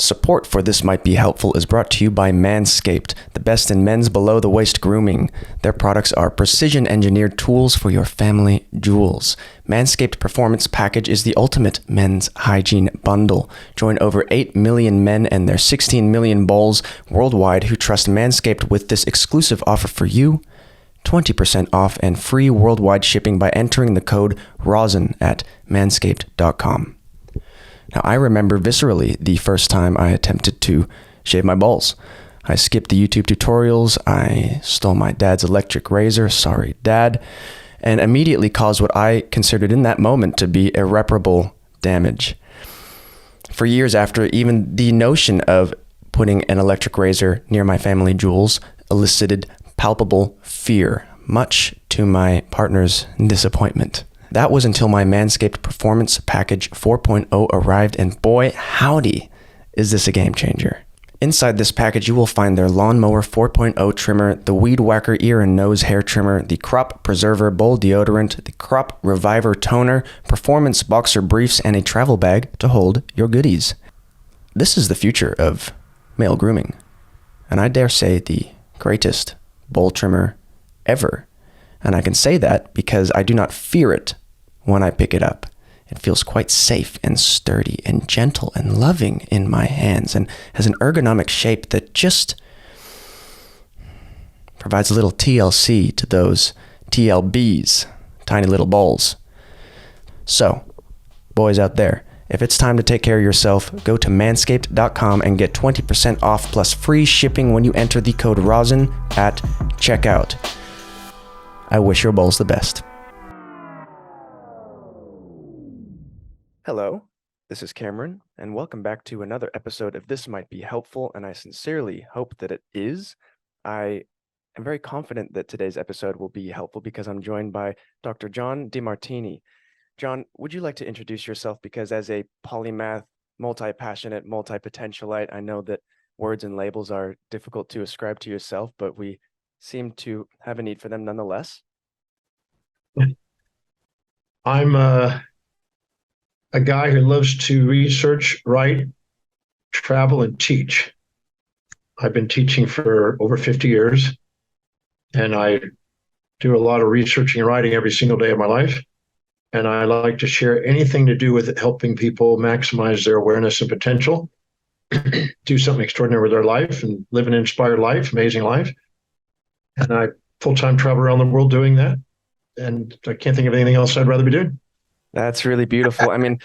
Support for This Might Be Helpful is brought to you by Manscaped, the best in men's below-the-waist grooming. Their products are precision-engineered tools for your family jewels. Manscaped Performance Package is the ultimate men's hygiene bundle. Join over 8 million men and their 16 million balls worldwide who trust Manscaped with this exclusive offer for you. 20% off and free worldwide shipping by entering the code ROSIN at manscaped.com. Now, I remember viscerally the first time I attempted to shave my balls. I skipped the YouTube tutorials, I stole my dad's electric razor, sorry dad, and immediately caused what I considered in that moment to be irreparable damage. For years after, even the notion of putting an electric razor near my family jewels elicited palpable fear, much to my partner's disappointment. That was until my Manscaped Performance Package 4.0 arrived, and boy, howdy, is this a game changer. Inside this package, you will find their Lawnmower 4.0 trimmer, the Weed Whacker ear and nose hair trimmer, the Crop Preserver bowl deodorant, the Crop Reviver toner, performance boxer briefs, and a travel bag to hold your goodies. This is the future of male grooming, and I dare say the greatest bowl trimmer ever. And I can say that because I do not fear it when I pick it up. It feels quite safe and sturdy and gentle and loving in my hands and has an ergonomic shape that just provides a little TLC to those TLBs, tiny little balls. So, boys out there, if it's time to take care of yourself, go to manscaped.com and get 20% off plus free shipping when you enter the code ROSIN at checkout. I wish your balls the best. Hello, this is Cameron, and welcome back to another episode of This Might Be Helpful, and I sincerely hope that it is. I am very confident that today's episode will be helpful because I'm joined by Dr. John Demartini. John, would you like to introduce yourself? Because as a polymath, multi-passionate, multi-potentialite, I know that words and labels are difficult to ascribe to yourself, but we seem to have a need for them nonetheless. I'm a guy who loves to research, write, travel, and teach. I've been teaching for over 50 years, and I do a lot of researching and writing every single day of my life. And I like to share anything to do with helping people maximize their awareness and potential, do something extraordinary with their life, and live an inspired life, amazing life. And I full-time travel around the world doing that. And I can't think of anything else I'd rather be doing. That's really beautiful. I mean,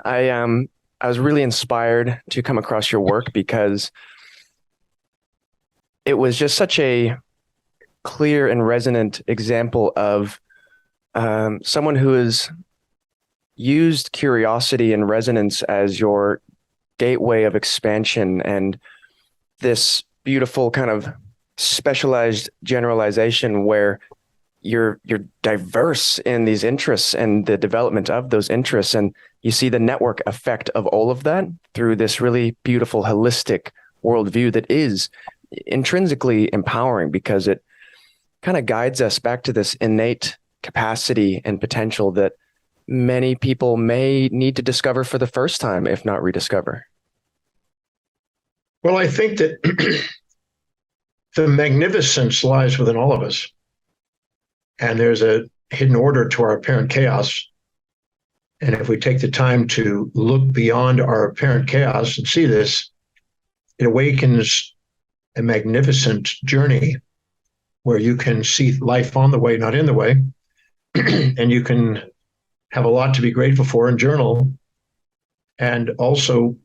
I was really inspired to come across your work because it was just such a clear and resonant example of someone who has used curiosity and resonance as your gateway of expansion, and this beautiful kind of specialized generalization where you're diverse in these interests and the development of those interests, and you see the network effect of all of that through this really beautiful holistic worldview that is intrinsically empowering because it kind of guides us back to this innate capacity and potential that many people may need to discover for the first time, if not rediscover. Well, I think that the magnificence lies within all of us. And there's a hidden order to our apparent chaos. And if we take the time to look beyond our apparent chaos and see this, it awakens a magnificent journey where you can see life on the way, not in the way. And you can have a lot to be grateful for and journal, and also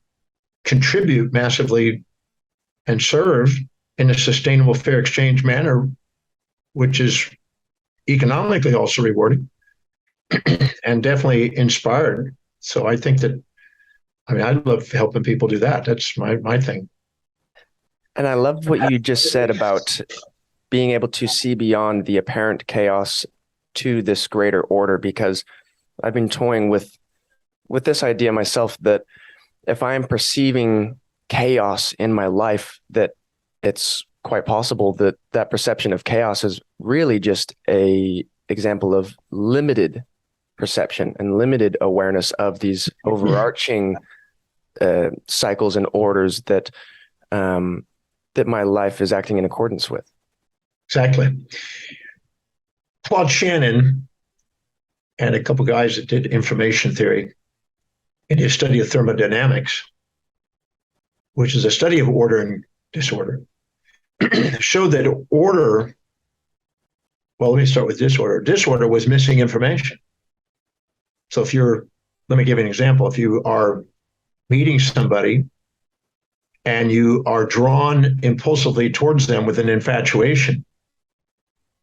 contribute massively and serve in a sustainable, fair exchange manner, which is economically also rewarding and definitely inspired. So I think that, I love helping people do that. That's my thing. And I love what you just said about being able to see beyond the apparent chaos to this greater order, because I've been toying with this idea myself that if I am perceiving chaos in my life, that it's quite possible that that perception of chaos is really just a example of limited perception and limited awareness of these overarching cycles and orders that that my life is acting in accordance with. Exactly. Claude Shannon and a couple guys that did information theory in his study of thermodynamics, which is a study of order and disorder, showed that order, well, let me start with disorder. Disorder was missing information. So let me give you an example. If you are meeting somebody and you are drawn impulsively towards them with an infatuation,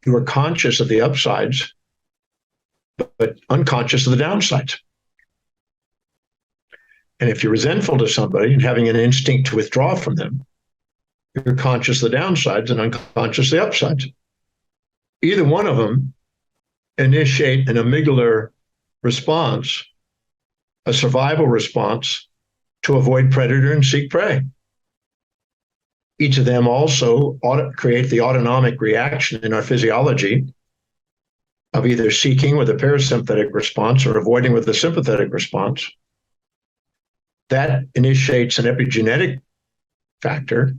you are conscious of the upsides, but unconscious of the downsides. And if you're resentful to somebody and having an instinct to withdraw from them, you're conscious of the downsides and unconscious of the upsides. Either one of them initiate an amygdala response, a survival response to avoid predator and seek prey. Each of them also create the autonomic reaction in our physiology of either seeking with a parasympathetic response or avoiding with a sympathetic response. That initiates an epigenetic factor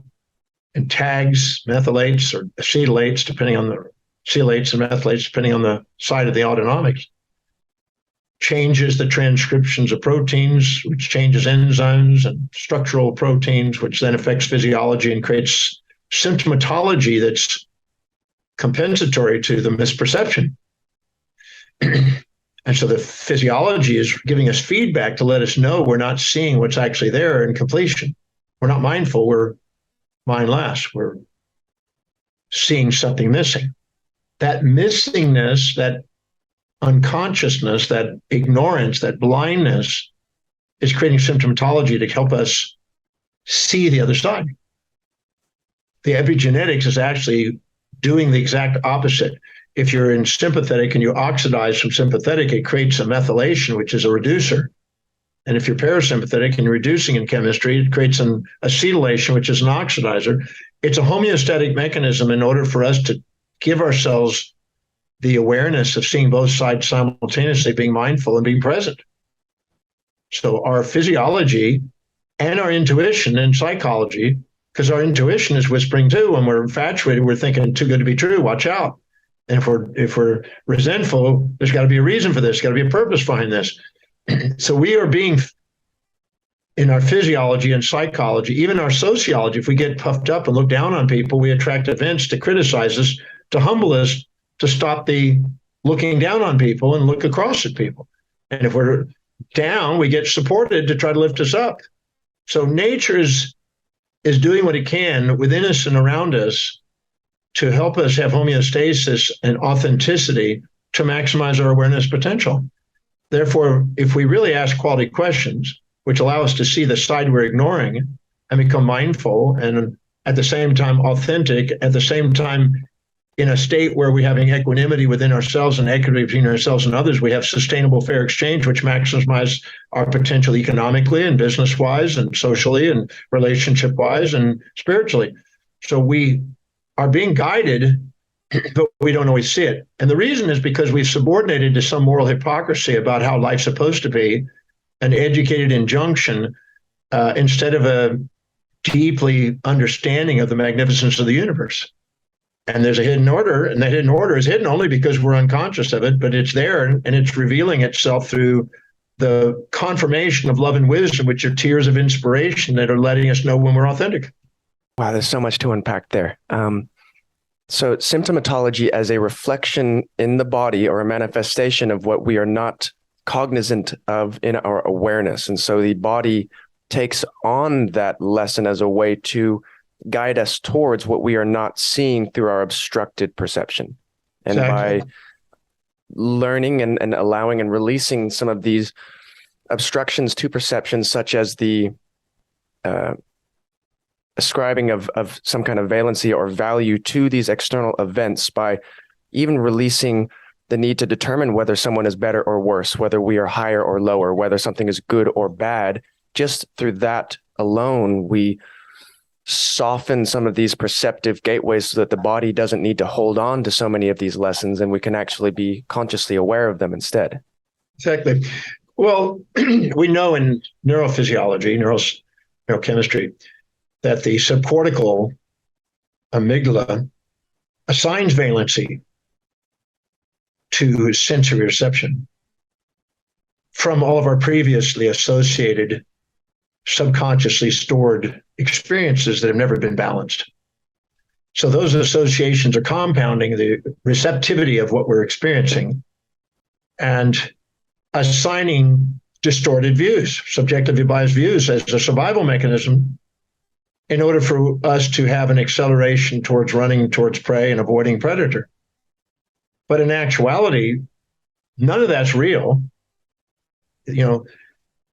and tags methylates or acetylates, acetates and methylates, depending on the side of the autonomics, changes the transcriptions of proteins, which changes enzymes and structural proteins, which then affects physiology and creates symptomatology that's compensatory to the misperception. And so the physiology is giving us feedback to let us know we're not seeing what's actually there in completion. We're not mindful, we're mindless. We're seeing something missing. That missingness, that unconsciousness, that ignorance, that blindness is creating symptomatology to help us see the other side. The epigenetics is actually doing the exact opposite. If you're in sympathetic and you oxidize from sympathetic, it creates a methylation, which is a reducer. And if you're parasympathetic and you're reducing in chemistry, it creates an acetylation, which is an oxidizer. It's a homeostatic mechanism in order for us to give ourselves the awareness of seeing both sides simultaneously, being mindful and being present. So our physiology and our intuition and psychology, because our intuition is whispering too, when we're infatuated, we're thinking too good to be true, watch out. And if we're resentful, there's got to be a reason for this, got to be a purpose behind this. So we are being, in our physiology and psychology, even our sociology, if we get puffed up and look down on people, we attract events to criticize us, to humble us, to stop the looking down on people and look across at people. And if we're down, we get supported to try to lift us up. So nature is doing what it can within us and around us to help us have homeostasis and authenticity to maximize our awareness potential. Therefore, if we really ask quality questions, which allow us to see the side we're ignoring and become mindful and at the same time authentic, at the same time in a state where we're having equanimity within ourselves and equity between ourselves and others, we have sustainable fair exchange, which maximizes our potential economically and business-wise and socially and relationship-wise and spiritually. So we are being guided, but we don't always see it. And the reason is because we've subordinated to some moral hypocrisy about how life's supposed to be, an educated injunction, instead of a deeply understanding of the magnificence of the universe. And there's a hidden order, and that hidden order is hidden only because we're unconscious of it, but it's there and it's revealing itself through the confirmation of love and wisdom, which are tears of inspiration that are letting us know when we're authentic. Wow, there's so much to unpack there. So symptomatology as a reflection in the body or a manifestation of what we are not cognizant of in our awareness. And so the body takes on that lesson as a way to guide us towards what we are not seeing through our obstructed perception. And Exactly. by learning and allowing and releasing some of these obstructions to perception, such as the ascribing of some kind of valency or value to these external events, by even releasing the need to determine whether someone is better or worse, whether we are higher or lower, whether something is good or bad, just through that alone, we soften some of these perceptive gateways so that the body doesn't need to hold on to so many of these lessons and we can actually be consciously aware of them instead. Exactly. Well, we know in neurophysiology, neurochemistry, that the subcortical amygdala assigns valency to sensory reception from all of our previously associated, subconsciously stored experiences that have never been balanced. So those associations are compounding the receptivity of what we're experiencing and assigning distorted views, subjectively biased views, as a survival mechanism in order for us to have an acceleration towards running towards prey and avoiding predator. But in actuality, none of that's real. You know,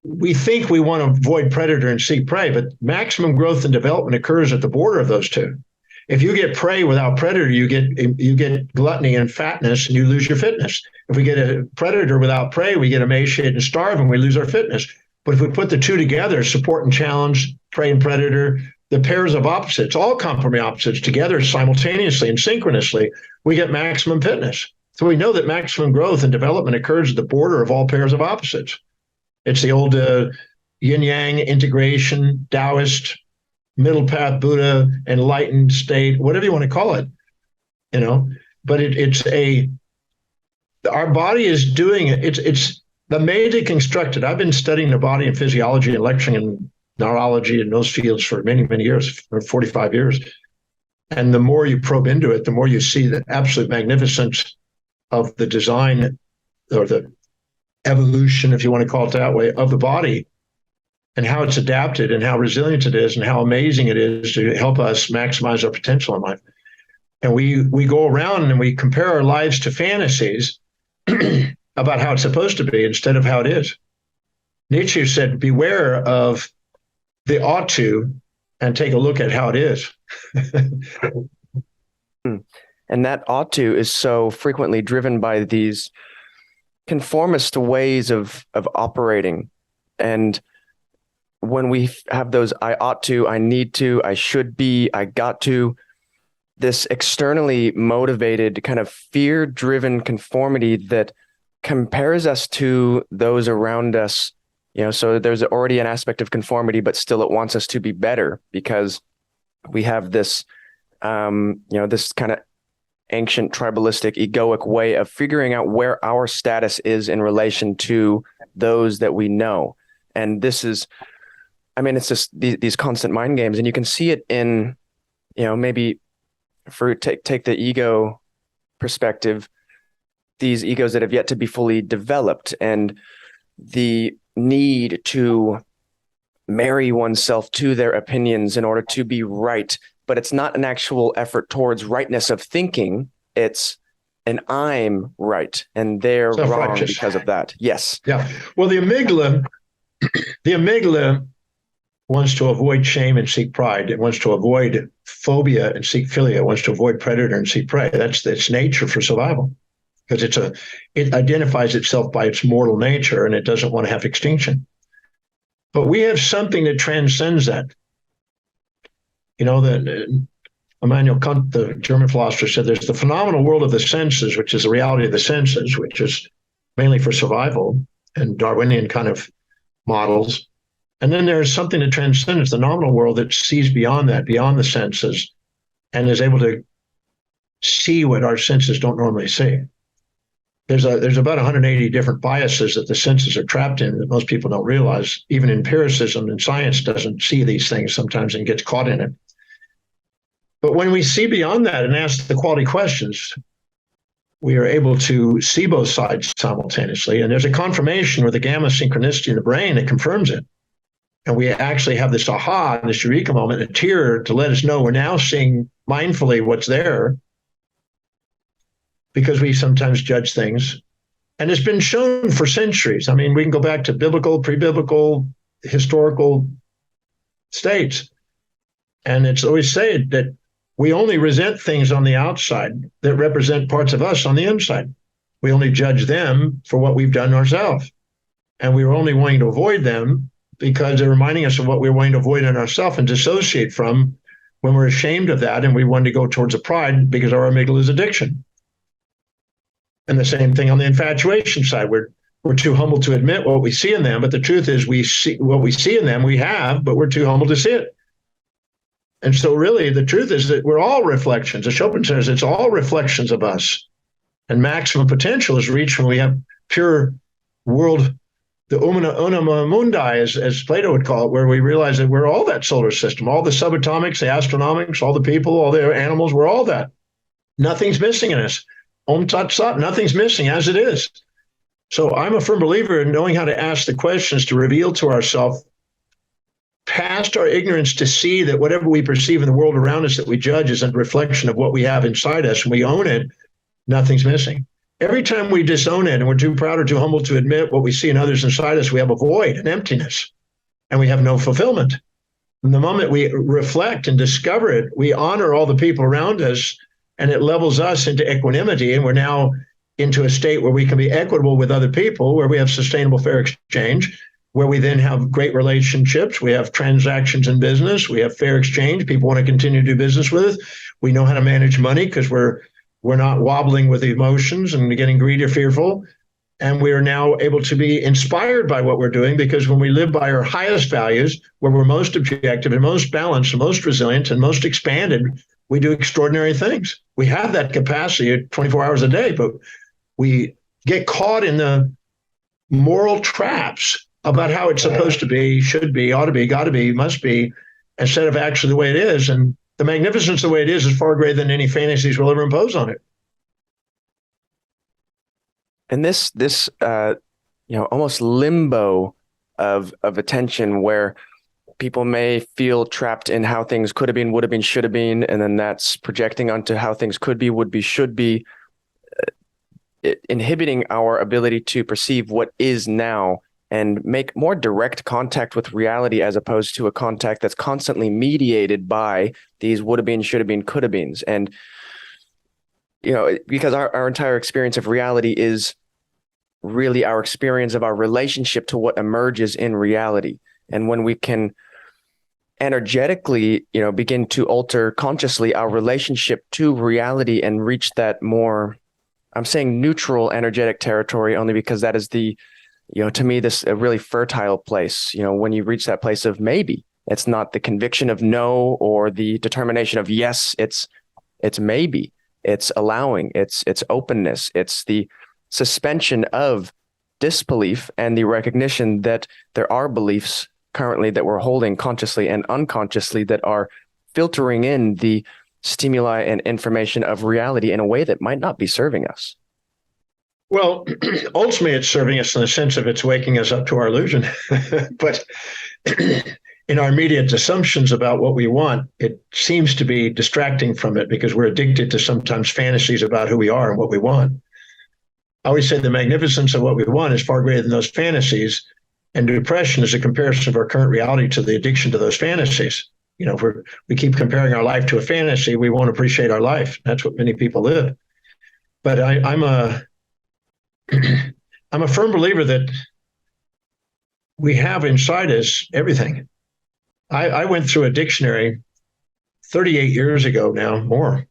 we think we want to avoid predator and seek prey, but maximum growth and development occurs at the border of those two. If you get prey without predator, you get gluttony and fatness, and you lose your fitness. If we get a predator without prey, we get emaciated and starve, and we lose our fitness. But if we put the two together, support and challenge, prey and predator, the pairs of opposites, all complementary opposites together simultaneously and synchronously, we get maximum fitness. So we know that maximum growth and development occurs at the border of all pairs of opposites. It's the old yin-yang integration, Taoist, middle path Buddha, enlightened state, whatever you want to call it, but our body is doing it. It's amazingly constructed. I've been studying the body and physiology and lecturing in neurology in those fields for many, many years, for 45 years. And the more you probe into it, the more you see the absolute magnificence of the design or the evolution, if you want to call it that way, of the body, and how it's adapted and how resilient it is and how amazing it is to help us maximize our potential in life. And we go around and we compare our lives to fantasies about how it's supposed to be instead of how it is. Nietzsche said, beware of the ought to and take a look at how it is. And that ought to is so frequently driven by these conformist ways of operating. And when we have those I ought to, I need to, I should be, I got to, this externally motivated kind of fear-driven conformity that compares us to those around us, so there's already an aspect of conformity, but still it wants us to be better because we have this, this kind of ancient tribalistic egoic way of figuring out where our status is in relation to those that we know. And this is, it's just these constant mind games, and you can see it in, maybe for take the ego perspective, these egos that have yet to be fully developed, and the need to marry oneself to their opinions in order to be right. But it's not an actual effort towards rightness of thinking. It's an I'm right and they're wrong because of that. Yes. Yeah. Well, the amygdala wants to avoid shame and seek pride. It wants to avoid phobia and seek philia. It wants to avoid predator and seek prey. That's its nature for survival, because it identifies itself by its mortal nature and it doesn't want to have extinction. But we have something that transcends that. Immanuel Kant, the German philosopher, said there's the phenomenal world of the senses, which is the reality of the senses, which is mainly for survival and Darwinian kind of models. And then there's something that transcends the nominal world that sees beyond that, beyond the senses, and is able to see what our senses don't normally see. There's about 180 different biases that the senses are trapped in that most people don't realize. Even empiricism and science doesn't see these things sometimes and gets caught in it. But when we see beyond that and ask the quality questions, we are able to see both sides simultaneously. And there's a confirmation with the gamma synchronicity in the brain that confirms it. And we actually have this aha, this eureka moment, a tear to let us know we're now seeing mindfully what's there, because we sometimes judge things. And it's been shown for centuries. We can go back to biblical, pre-biblical, historical states. And it's always said that we only resent things on the outside that represent parts of us on the inside. We only judge them for what we've done ourselves. And we were only wanting to avoid them because they're reminding us of what we're wanting to avoid in ourselves and dissociate from when we're ashamed of that and we want to go towards a pride because our amygdala is addiction. And the same thing on the infatuation side. We're We're too humble to admit what we see in them. But the truth is, we see what we see in them, we have, but we're too humble to see it. And so really the truth is that we're all reflections. As Chopin says, it's all reflections of us. And maximum potential is reached when we have pure world, the unum mundi, as Plato would call it, where we realize that we're all that solar system, all the subatomics, the astronomics, all the people, all the animals, we're all that. Nothing's missing in us. Om tat sat, nothing's missing as it is. So I'm a firm believer in knowing how to ask the questions to reveal to ourselves past our ignorance, to see that whatever we perceive in the world around us that we judge is a reflection of what we have inside us, and we own it, nothing's missing. Every time we disown it and we're too proud or too humble to admit what we see in others inside us, we have a void, an emptiness, and we have no fulfillment. And the moment we reflect and discover it, we honor all the people around us, and it levels us into equanimity, and we're now into a state where we can be equitable with other people, where we have sustainable fair exchange, where we then have great relationships. We have transactions in business. We have fair exchange. People want to continue to do business with us. We know how to manage money because we're not wobbling with emotions and getting greedy or fearful. And we are now able to be inspired by what we're doing, because when we live by our highest values, where we're most objective and most balanced and most resilient and most expanded, we do extraordinary things. We have that capacity 24 hours a day, but we get caught in the moral traps about how it's supposed to be, should be, ought to be, got to be, must be, instead of actually the way it is. And the magnificence of the way it is far greater than any fantasies we'll ever impose on it. And this almost limbo of attention, where people may feel trapped in how things could have been, would have been, should have been, and then that's projecting onto how things could be, would be, should be, inhibiting our ability to perceive what is now and make more direct contact with reality, as opposed to a contact that's constantly mediated by these would have been, should have been, could have beens. And, because our entire experience of reality is really our experience of our relationship to what emerges in reality. And when we can energetically, begin to alter consciously our relationship to reality and reach that more, I'm saying neutral energetic territory only because that is the, to me, this a really fertile place. When you reach that place of maybe, it's not the conviction of no or the determination of yes, it's maybe, it's allowing, it's openness, it's the suspension of disbelief and the recognition that there are beliefs currently that we're holding consciously and unconsciously that are filtering in the stimuli and information of reality in a way that might not be serving us. Well, ultimately, it's serving us in the sense of it's waking us up to our illusion. But in our immediate assumptions about what we want, it seems to be distracting from it because we're addicted to sometimes fantasies about who we are and what we want. I always say the magnificence of what we want is far greater than those fantasies. And depression is a comparison of our current reality to the addiction to those fantasies. If we keep comparing our life to a fantasy, we won't appreciate our life. That's what many people live. But I'm a firm believer that we have inside us everything. I went through a dictionary 38 years ago now, more,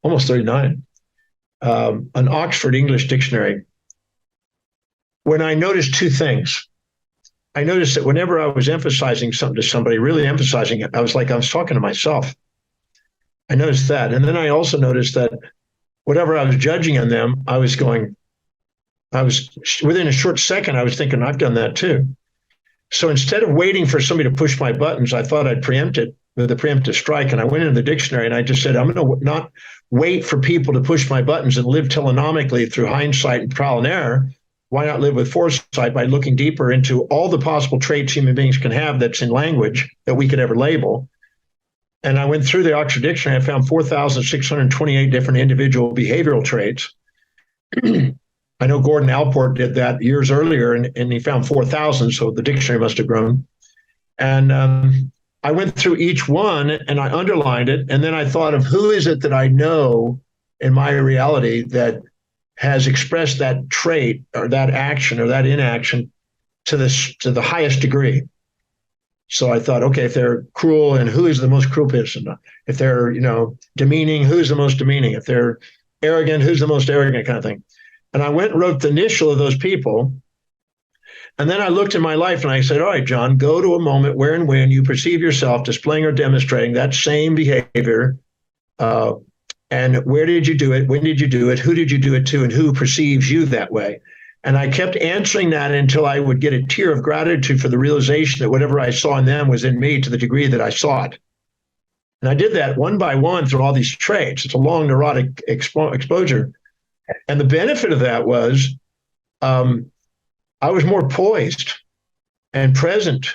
almost 39, an Oxford English dictionary, when I noticed two things. I noticed that whenever I was emphasizing something to somebody, really emphasizing it, I was talking to myself. I noticed that. And then I also noticed that whatever I was judging on them, I was within a short second, I was thinking, I've done that too. So instead of waiting for somebody to push my buttons, I thought I'd preempt it with a preemptive strike. And I went into the dictionary and I just said, I'm going to not wait for people to push my buttons and live telenomically through hindsight and trial and error. Why not live with foresight by looking deeper into all the possible traits human beings can have that's in language that we could ever label? And I went through the Oxford Dictionary. I found 4,628 different individual behavioral traits. I know Gordon Allport did that years earlier, and he found 4,000, so the dictionary must have grown. And I went through each one, and I underlined it, and then I thought of who is it that I know in my reality that has expressed that trait or that action or that inaction to the highest degree. So I thought, okay, if they're cruel, and who is the most cruel person? If they're, demeaning, who's the most demeaning? If they're arrogant, who's the most arrogant, kind of thing. And I went and wrote the initial of those people, And then I looked in my life and I said, all right, John, go to a moment where and when you perceive yourself displaying or demonstrating that same behavior. And where did you do it? When did you do it? Who did you do it to? And who perceives you that way? And I kept answering that until I would get a tear of gratitude for the realization that whatever I saw in them was in me to the degree that I saw it. And I did that one by one through all these traits. It's a long neurotic exposure. And the benefit of that was I was more poised and present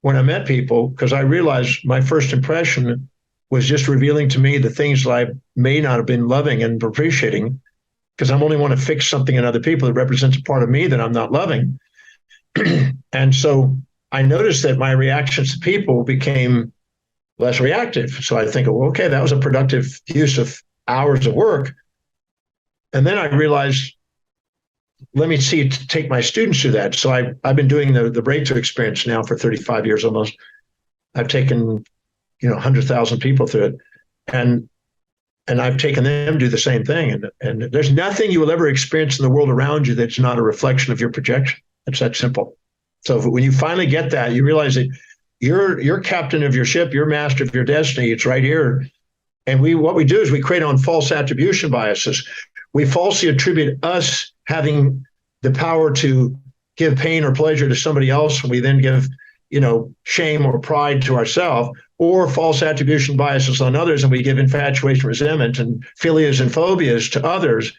when I met people because I realized my first impression was just revealing to me the things that I may not have been loving and appreciating because I'm only want to fix something in other people that represents a part of me that I'm not loving. And so I noticed that my reactions to people became less reactive. So I think, well, okay, that was a productive use of hours of work. And then I realized, let me take my students through that. So I've been doing the breakthrough experience now for 35 years almost. I've taken 100,000 people through it. And I've taken them to do the same thing. And there's nothing you will ever experience in the world around you that's not a reflection of your projection. It's that simple. So when you finally get that, you realize that you're captain of your ship, you're master of your destiny. It's right here. And what we do is we create on false attribution biases. We falsely attribute us having the power to give pain or pleasure to somebody else, and we then give shame or pride to ourselves, or false attribution biases on others, and we give infatuation, resentment, and philias and phobias to others,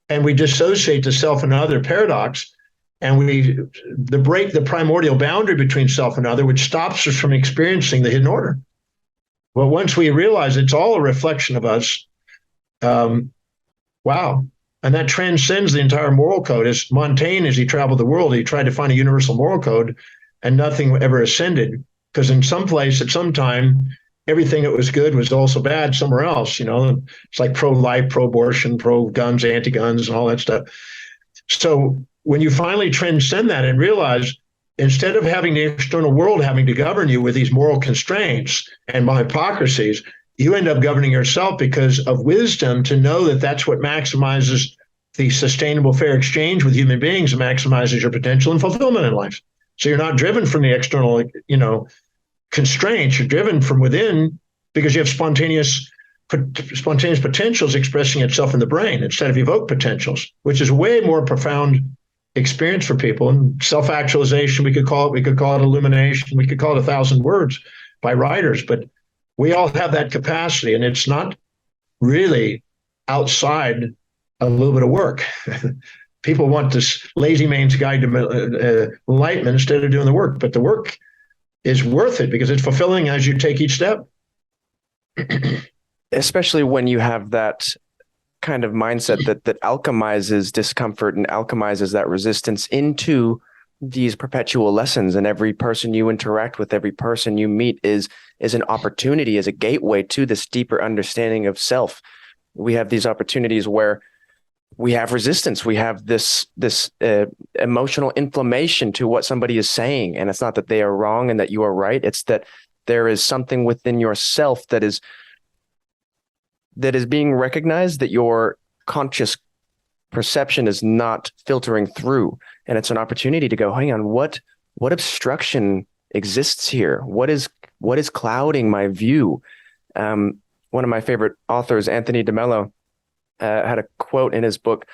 and we dissociate the self and other paradox, and we break the primordial boundary between self and other, which stops us from experiencing the hidden order. Well, once we realize it's all a reflection of us, wow. And that transcends the entire moral code. As Montaigne, as he traveled the world, he tried to find a universal moral code, and nothing ever ascended. Because in some place, at some time, everything that was good was also bad somewhere else. It's like pro-life, pro-abortion, pro-guns, anti-guns, and all that stuff. So when you finally transcend that and realize, instead of having the external world having to govern you with these moral constraints and hypocrisies, you end up governing yourself because of wisdom to know that that's what maximizes the sustainable fair exchange with human beings and maximizes your potential and fulfillment in life. So you're not driven from the external, constraints. You're driven from within because you have spontaneous potentials expressing itself in the brain instead of evoked potentials, which is way more profound experience for people. And self-actualization, we could call it illumination. We could call it 1,000 words by writers, but we all have that capacity, and it's not really outside a little bit of work. People want this lazy man's guide to enlightenment instead of doing the work, but the work is worth it because it's fulfilling as you take each step. Especially when you have that kind of mindset that alchemizes discomfort and alchemizes that resistance into these perpetual lessons, and every person you interact with, every person you meet is an opportunity, is a gateway to this deeper understanding of self. We have these opportunities where we have resistance. We have this emotional inflammation to what somebody is saying. And it's not that they are wrong and that you are right. It's that there is something within yourself that is being recognized, that your conscious perception is not filtering through. And it's an opportunity to go, hang on, what obstruction exists here? What is clouding my view? One of my favorite authors, Anthony DeMello, had a quote in his book,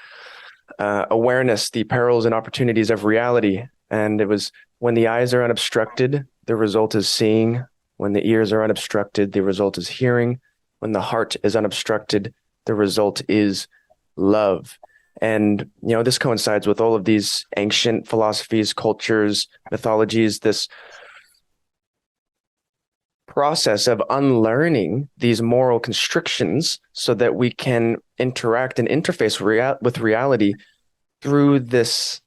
Awareness, the Perils and Opportunities of Reality. And it was, when the eyes are unobstructed, the result is seeing. When the ears are unobstructed, the result is hearing. When the heart is unobstructed, the result is love. And, this coincides with all of these ancient philosophies, cultures, mythologies, this process of unlearning these moral constrictions so that we can interact and interface with reality through this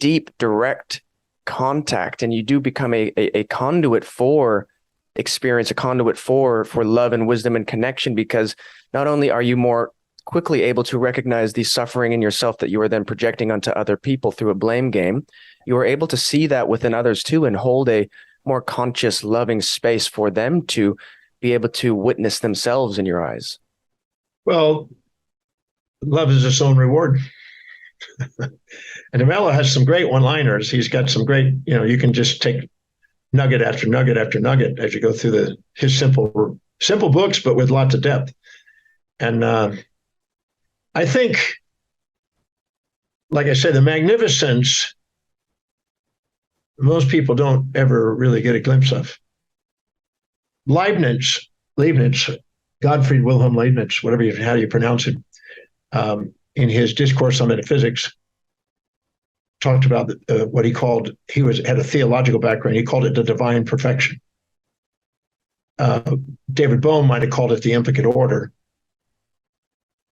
deep, direct contact. And you do become a conduit for experience, a conduit for love and wisdom and connection, because not only are you more quickly able to recognize the suffering in yourself that you are then projecting onto other people through a blame game, you are able to see that within others too and hold a more conscious, loving space for them to be able to witness themselves in your eyes. Well, love is its own reward. And Demella has some great one-liners. He's got some great, you can just take nugget after nugget after nugget as you go through his simple books, but with lots of depth. And I think, like I said, the magnificence most people don't ever really get a glimpse of. Leibniz, Gottfried Wilhelm Leibniz, how you pronounce it, in his Discourse on Metaphysics, talked about what he called, had a theological background. He called it the divine perfection. David Bohm might have called it the implicate order.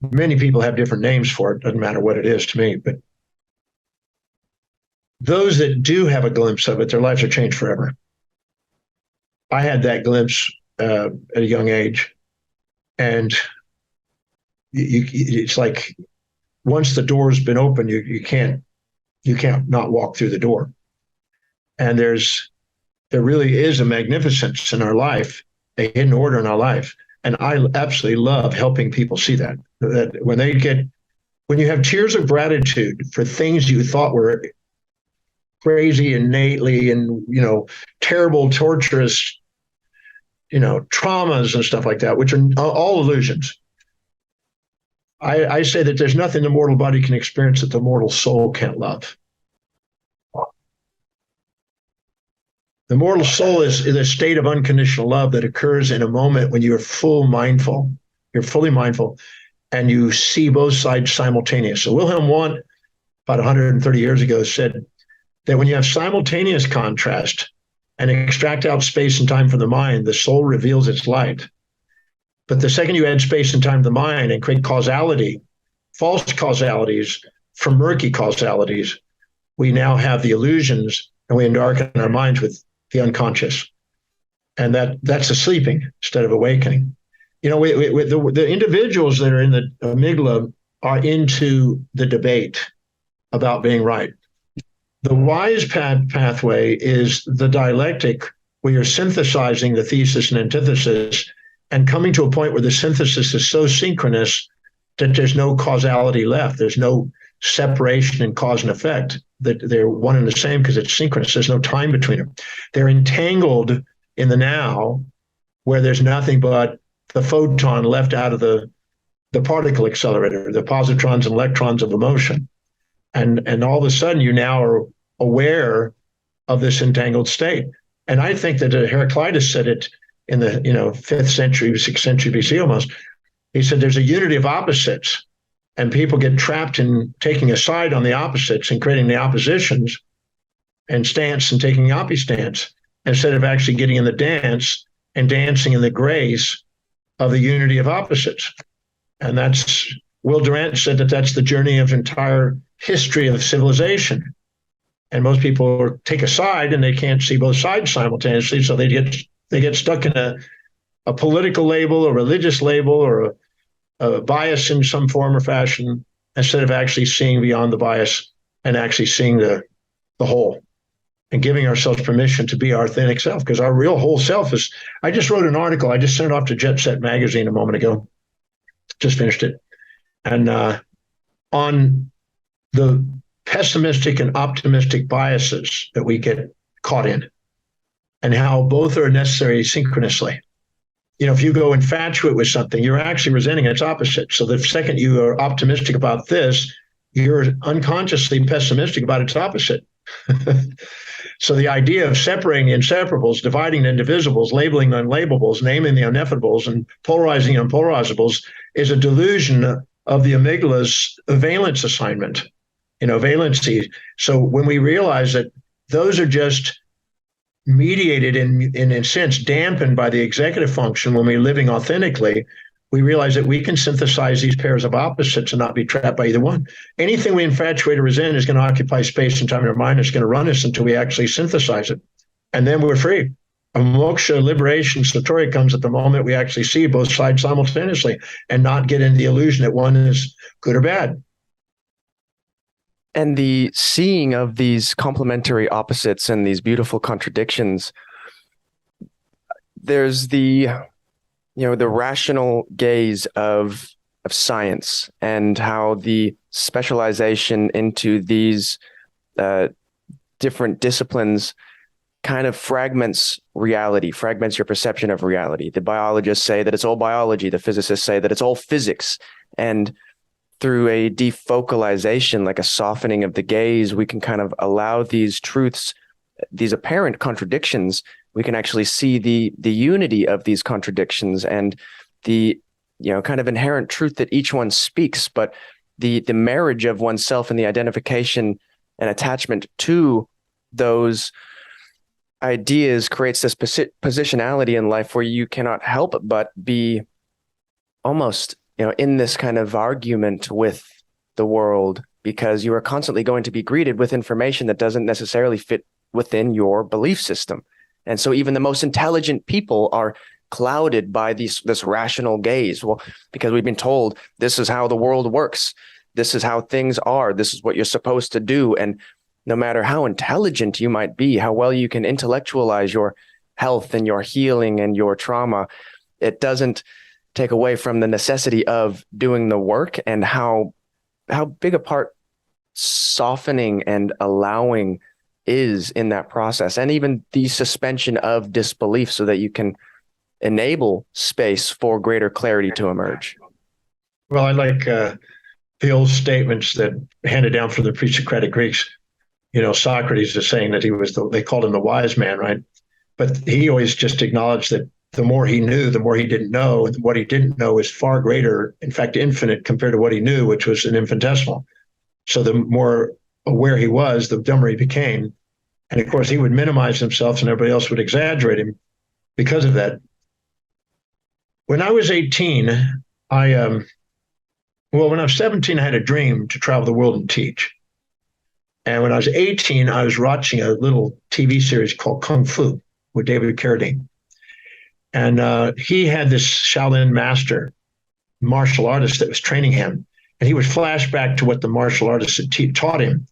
Many people have different names for it. Doesn't matter what it is to me. But those that do have a glimpse of it, their lives are changed forever. I had that glimpse at a young age. And it's like once the door's been open, you can't not walk through the door. And there really is a magnificence in our life, a hidden order in our life. And I absolutely love helping people see that when you have tears of gratitude for things you thought were crazy innately and, terrible, torturous, traumas and stuff like that, which are all illusions. I say that there's nothing the mortal body can experience that the mortal soul can't love. The mortal soul is a state of unconditional love that occurs in a moment when you're fully mindful, and you see both sides simultaneous. So Wilhelm Wundt, about 130 years ago, said that when you have simultaneous contrast and extract out space and time from the mind, the soul reveals its light. But the second you add space and time to the mind and create causality, false causalities from murky causalities, we now have the illusions, and we darken our minds with the unconscious. And that's a sleeping instead of awakening. The individuals that are in the amygdala are into the debate about being right. The wise pathway is the dialectic where you're synthesizing the thesis and antithesis and coming to a point where the synthesis is so synchronous that there's no causality left. There's no separation in cause and effect, that they're one and the same because it's synchronous. There's no time between them. They're entangled in the now where there's nothing but the photon left out of the particle accelerator, the positrons and electrons of emotion. And all of a sudden you now are aware of this entangled state. And I think that Heraclitus said it in the 5th century, 6th century BC almost. He said there's a unity of opposites, and people get trapped in taking a side on the opposites and creating the oppositions and stance and taking the opposite stance instead of actually getting in the dance and dancing in the grace of the unity of opposites. And that's, Will Durant said that's the journey of entire history of civilization. And most people take a side and they can't see both sides simultaneously, so they get stuck in a political label, a religious label, or a bias in some form or fashion, instead of actually seeing beyond the bias and actually seeing the whole and giving ourselves permission to be our authentic self. Because our real whole self is, I just wrote an article, I just sent it off to Jet Set magazine a moment ago, just finished it. And on the pessimistic and optimistic biases that we get caught in and how both are necessary synchronously. If you go infatuate with something, you're actually resenting its opposite. So the second you are optimistic about this, you're unconsciously pessimistic about its opposite. So the idea of separating the inseparables, dividing the indivisibles, labeling the unlabellables, naming the ineffatables, and polarizing the unpolarizables is a delusion of the amygdala's valence assignment, valency. So when we realize that those are just mediated in a sense, dampened by the executive function when we're living authentically, we realize that we can synthesize these pairs of opposites and not be trapped by either one. Anything we infatuate or resent is going to occupy space and time in our mind. It's going to run us until we actually synthesize it. And then we're free. A moksha, liberation, satori comes at the moment we actually see both sides simultaneously and not get into the illusion that one is good or bad. And the seeing of these complementary opposites and these beautiful contradictions, there's the rational gaze of of science and how the specialization into these different disciplines kind of fragments reality, fragments your perception of reality. The biologists say that it's all biology. The physicists say that it's all physics. And through a defocalization, like a softening of the gaze, we can kind of allow these truths, these apparent contradictions, we can actually see the unity of these contradictions and the kind of inherent truth that each one speaks, but the marriage of oneself and the identification and attachment to those ideas creates this positionality in life where you cannot help but be almost in this kind of argument with the world, because you are constantly going to be greeted with information that doesn't necessarily fit within your belief system. And so even the most intelligent people are clouded by this rational gaze. Well, because we've been told this is how the world works. This is how things are. This is what you're supposed to do. And no matter how intelligent you might be, how well you can intellectualize your health and your healing and your trauma, it doesn't take away from the necessity of doing the work and how big a part softening and allowing is in that process. And even the suspension of disbelief so that you can enable space for greater clarity to emerge. Well, I like the old statements that handed down from the pre-Socratic Greeks. Socrates is saying that they called him the wise man, right? But he always just acknowledged that the more he knew, the more he didn't know. And what he didn't know is far greater, in fact, infinite compared to what he knew, which was an infinitesimal. So the more aware he was, the dumber he became. And of course, he would minimize himself and everybody else would exaggerate him because of that. When I was 18, when I was 17, I had a dream to travel the world and teach. And when I was 18, I was watching a little TV series called Kung Fu with David Carradine. And he had this Shaolin master, martial artist that was training him. And he would flash back to what the martial artist had taught him.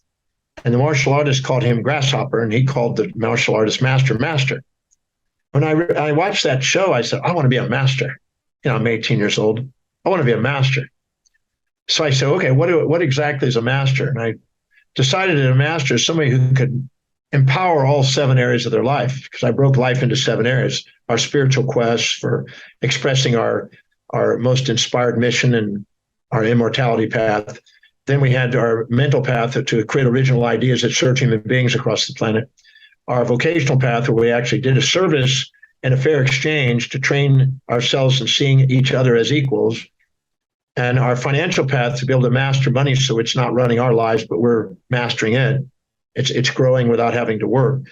And the martial artist called him Grasshopper, and he called the martial artist Master. When I watched that show, I said, I want to be a master. I'm 18 years old. I want to be a master. So I said, okay, what exactly is a master? And I decided that a master is somebody who could empower all 7 areas of their life, because I broke life into 7 areas. Our spiritual quest for expressing our most inspired mission and our immortality path. Then we had our mental path to create original ideas that serve human beings across the planet. Our vocational path, where we actually did a service and a fair exchange to train ourselves in seeing each other as equals. And our financial path to be able to master money so it's not running our lives, but we're mastering it. It's growing without having to work.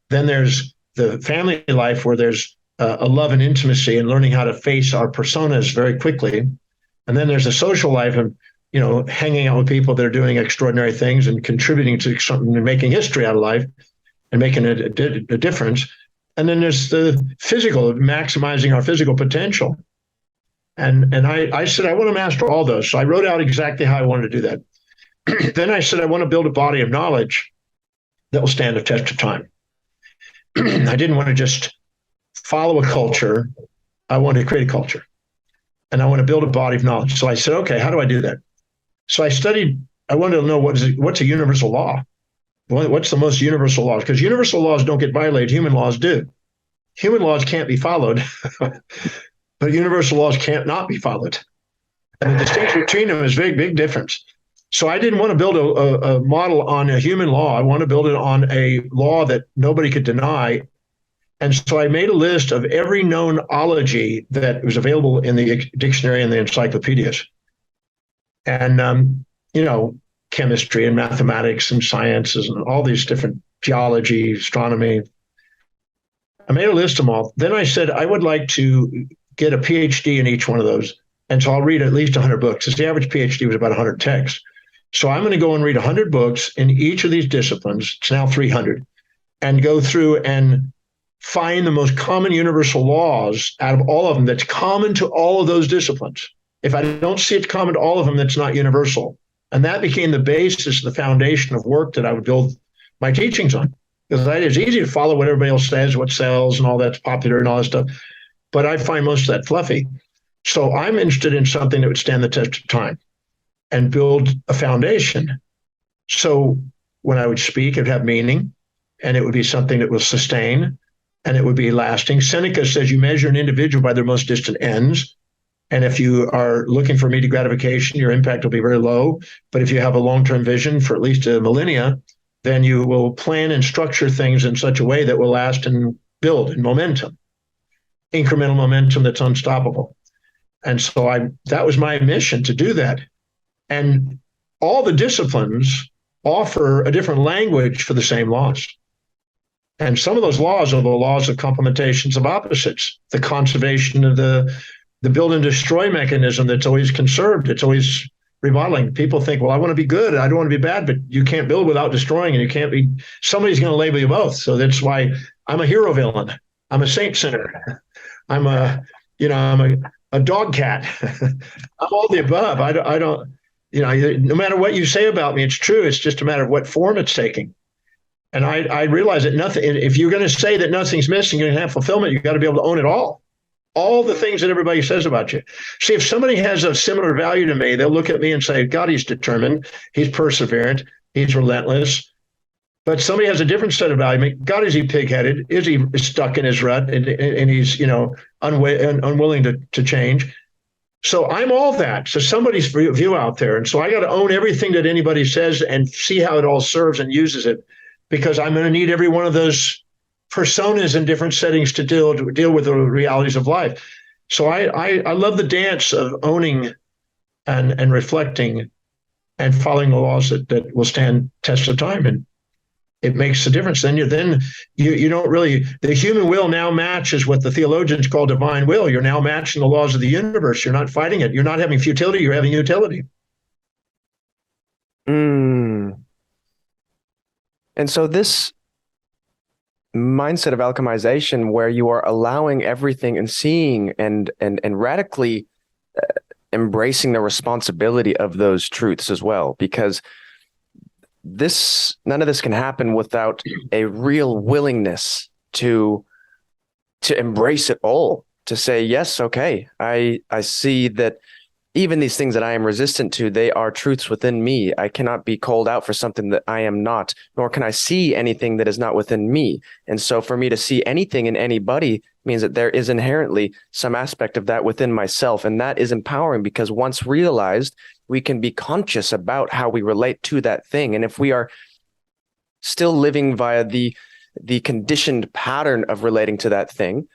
Then there's the family life, where there's a love and intimacy and learning how to face our personas very quickly. And then there's a social life and hanging out with people that are doing extraordinary things and contributing to something and making history out of life and making a difference. And then there's the physical, maximizing our physical potential. And I said, I want to master all those. So I wrote out exactly how I wanted to do that. Then I said, I want to build a body of knowledge that will stand the test of time. I didn't want to just follow a culture. I wanted to create a culture. And I want to build a body of knowledge. So I said, okay, how do I do that? So I wanted to know what's a universal law? What's the most universal laws? Because universal laws don't get violated. Human laws do. Human laws can't be followed, but universal laws can't not be followed. And the distinction between them is a big, big difference. So I didn't want to build a model on a human law. I want to build it on a law that nobody could deny. And so I made a list of every known ology that was available in the dictionary and the encyclopedias. And, chemistry and mathematics and sciences and all these different geology, astronomy. I made a list of them all. Then I said, I would like to get a PhD in each one of those. And so I'll read at least 100 books. Because the average PhD was about 100 texts. So I'm going to go and read 100 books in each of these disciplines. It's now 300. And go through and find the most common universal laws out of all of them that's common to all of those disciplines. If I don't see it common to all of them, that's not universal. And that became the basis, the foundation of work that I would build my teachings on. Because it's easy to follow what everybody else says, what sells and all that's popular and all that stuff. But I find most of that fluffy. So I'm interested in something that would stand the test of time and build a foundation. So when I would speak, it'd have meaning, and it would be something that will sustain, and it would be lasting. Seneca says you measure an individual by their most distant ends. And if you are looking for immediate gratification, your impact will be very low. But if you have a long-term vision for at least a millennia, then you will plan and structure things in such a way that will last and build in momentum, incremental momentum that's unstoppable. And so that was my mission, to do that. And all the disciplines offer a different language for the same laws. And some of those laws are the laws of complementations of opposites, the conservation of the build and destroy mechanism that's always conserved. It's always remodeling. People think, well, I want to be good. I don't want to be bad, but you can't build without destroying, and you can't be, somebody's going to label you both. So that's why I'm a hero villain. I'm a saint sinner. I'm a dog cat. I'm all the above. I don't, no matter what you say about me, it's true. It's just a matter of what form it's taking. And I realize that nothing, if you're going to say that nothing's missing, you're going to have fulfillment, you've got to be able to own it all the things that everybody says about you. See, if somebody has a similar value to me, they'll look at me and say, God, he's determined, he's perseverant, he's relentless. But somebody has a different set of value. God, is he pig-headed? Is he stuck in his rut and he's unwilling to change? So I'm all that. So somebody's view out there. And so I got to own everything that anybody says and see how it all serves and uses it, because I'm going to need every one of those personas in different settings to deal with the realities of life. So I love the dance of owning and reflecting and following the laws that will stand test of time. And it makes a difference. Then you don't really, the human will now matches what the theologians call divine will. You're now matching the laws of the universe. You're not fighting it. You're not having futility. You're having utility. And so this mindset of alchemization, where you are allowing everything and seeing and radically embracing the responsibility of those truths as well, because none of this can happen without a real willingness to embrace it all, to say, yes, okay, I see that even these things that I am resistant to, they are truths within me. I cannot be called out for something that I am not, nor can I see anything that is not within me. And so for me to see anything in anybody means that there is inherently some aspect of that within myself. And that is empowering, because once realized, we can be conscious about how we relate to that thing. And if we are still living via the conditioned pattern of relating to that thing,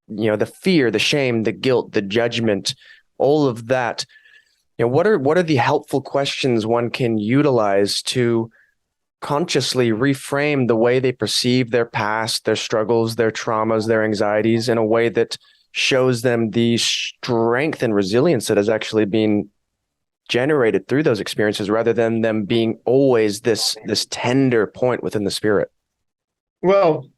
the fear, the shame, the guilt, the judgment, all of that, what are the helpful questions one can utilize to consciously reframe the way they perceive their past, their struggles, their traumas, their anxieties, in a way that shows them the strength and resilience that has actually been generated through those experiences, rather than them being always this tender point within the spirit? Well,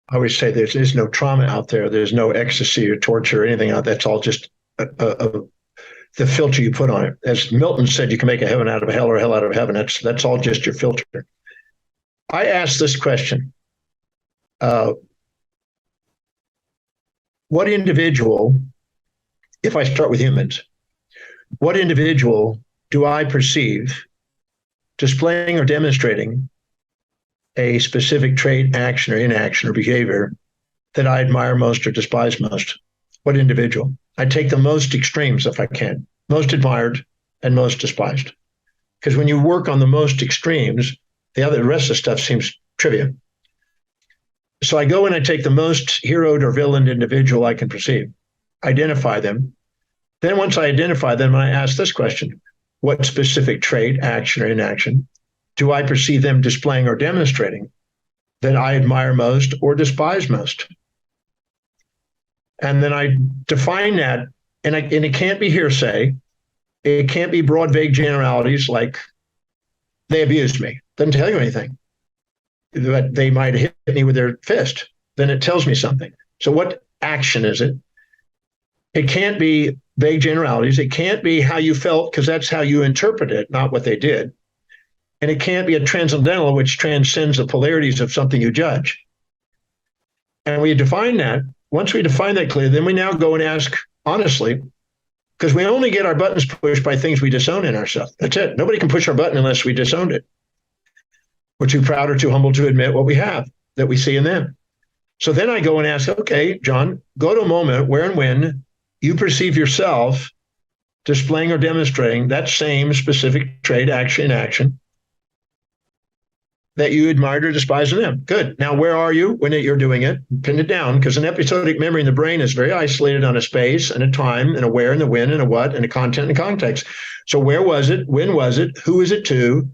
I always say there's no trauma out there. There's no ecstasy or torture or anything out there. That's all just the filter you put on it. As Milton said, you can make a heaven out of hell or hell out of heaven. That's all just your filter. I asked this question. What individual, if I start with humans, what individual do I perceive displaying or demonstrating a specific trait, action or inaction or behavior that I admire most or despise most? What individual? I take the most extremes if I can, most admired and most despised. Because when you work on the most extremes, the rest of the stuff seems trivia. So I go and I take the most heroed or villained individual I can perceive, identify them. Then once I identify them, I ask this question: what specific trait, action or inaction do I perceive them displaying or demonstrating that I admire most or despise most? And then I define that, and it can't be hearsay. It can't be broad, vague generalities like they abused me. Doesn't tell you anything. But they might hit me with their fist. Then it tells me something. So what action is it? It can't be vague generalities. It can't be how you felt, because that's how you interpret it, not what they did. And it can't be a transcendental, which transcends the polarities of something you judge. And we define that. once we define that clearly, then we now go and ask honestly, because we only get our buttons pushed by things we disown in ourselves. That's it. Nobody can push our button unless we disowned it. We're too proud or too humble to admit what we have that we see in them. So then I go and ask, okay, John, go to a moment where and when you perceive yourself displaying or demonstrating that same specific trait, action, that you admired or despised in them. Good. Now, where are you when you're doing it? Pin it down, because an episodic memory in the brain is very isolated on a space and a time and a where and a when and a what and a content and context. So where was it? When was it? Who is it to?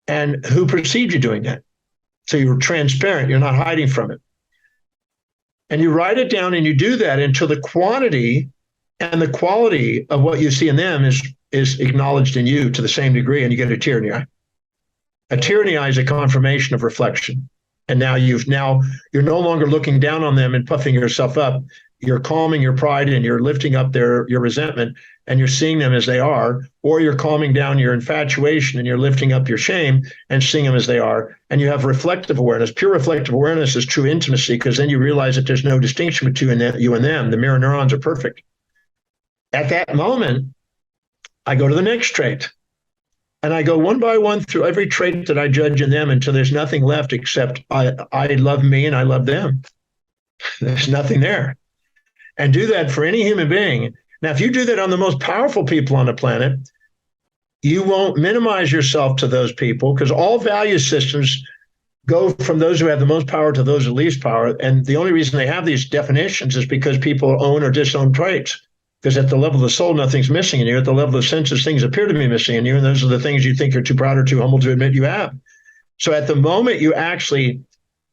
And who perceived you doing that? So you're transparent. You're not hiding from it. And you write it down and you do that until the quantity and the quality of what you see in them is acknowledged in you to the same degree, and you get a tear in your eye. A tear in the eye is a confirmation of reflection. And now you're no longer looking down on them and puffing yourself up. You're calming your pride and you're lifting up your resentment, and you're seeing them as they are, or you're calming down your infatuation and you're lifting up your shame and seeing them as they are. And you have reflective awareness. Pure reflective awareness is true intimacy, because then you realize that there's no distinction between you and them. The mirror neurons are perfect. At that moment, I go to the next trait. And I go one by one through every trait that I judge in them until there's nothing left except I love me and I love them. There's nothing there. And do that for any human being. Now, if you do that on the most powerful people on the planet, you won't minimize yourself to those people, because all value systems go from those who have the most power to those with least power. And the only reason they have these definitions is because people own or disown traits. Because at the level of the soul, nothing's missing in you. At the level of the senses, things appear to be missing in you. And those are the things you think you're too proud or too humble to admit you have. So at the moment you actually